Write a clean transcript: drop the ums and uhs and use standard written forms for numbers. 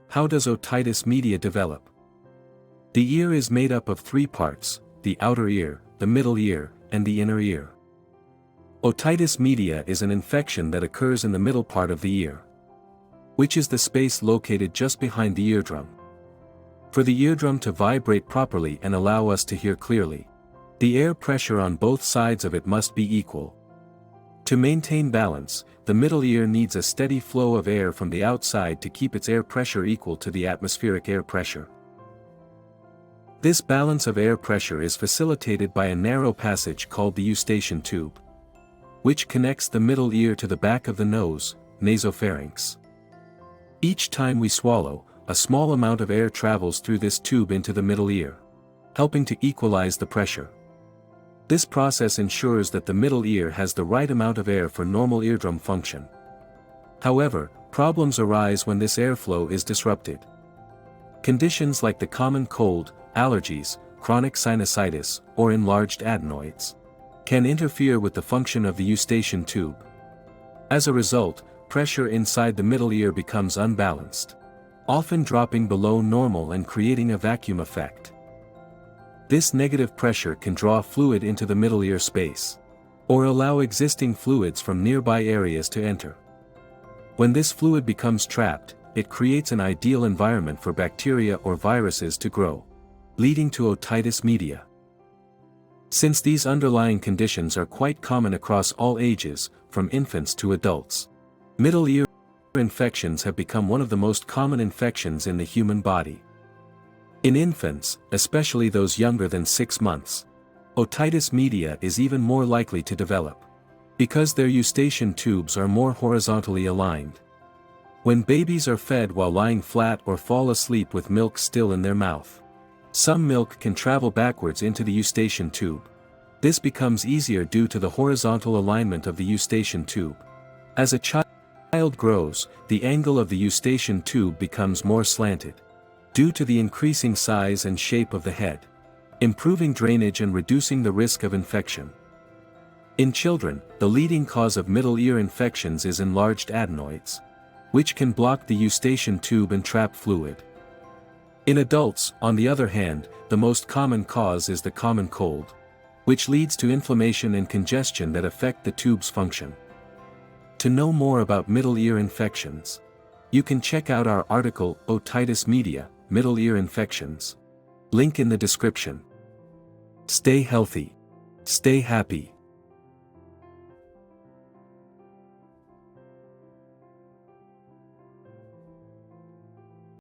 How does otitis media develop? The ear is made up of three parts: the outer ear, the middle ear, and the inner ear. Otitis media is an infection that occurs in the middle part of the ear, which is the space located just behind the eardrum. For the eardrum to vibrate properly and allow us to hear clearly, the air pressure on both sides of it must be equal. To maintain balance, the middle ear needs a steady flow of air from the outside to keep its air pressure equal to the atmospheric air pressure. This balance of air pressure is facilitated by a narrow passage called the eustachian tube, which connects the middle ear to the back of the nose, nasopharynx. Each time we swallow, a small amount of air travels through this tube into the middle ear, helping to equalize the pressure. This process ensures that the middle ear has the right amount of air for normal eardrum function. However, problems arise when this airflow is disrupted. Conditions like the common cold, allergies, chronic sinusitis, or enlarged adenoids can interfere with the function of the eustachian tube. As a result, pressure inside the middle ear becomes unbalanced, often dropping below normal and creating a vacuum effect. This negative pressure can draw fluid into the middle ear space, or allow existing fluids from nearby areas to enter. When this fluid becomes trapped, it creates an ideal environment for bacteria or viruses to grow, leading to otitis media. Since these underlying conditions are quite common across all ages, from infants to adults, middle ear infections have become one of the most common infections in the human body. In infants, especially those younger than 6 months, otitis media is even more likely to develop, because their eustachian tubes are more horizontally aligned. When babies are fed while lying flat or fall asleep with milk still in their mouth, some milk can travel backwards into the eustachian tube. This becomes easier due to the horizontal alignment of the eustachian tube. As a child grows, the angle of the eustachian tube becomes more slanted, due to the increasing size and shape of the head, improving drainage and reducing the risk of infection. In children, the leading cause of middle ear infections is enlarged adenoids, which can block the eustachian tube and trap fluid. In adults, on the other hand, the most common cause is the common cold, which leads to inflammation and congestion that affect the tube's function. To know more about middle ear infections, you can check out our article, Otitis Media, Middle Ear Infections. Link in the description. Stay healthy. Stay happy.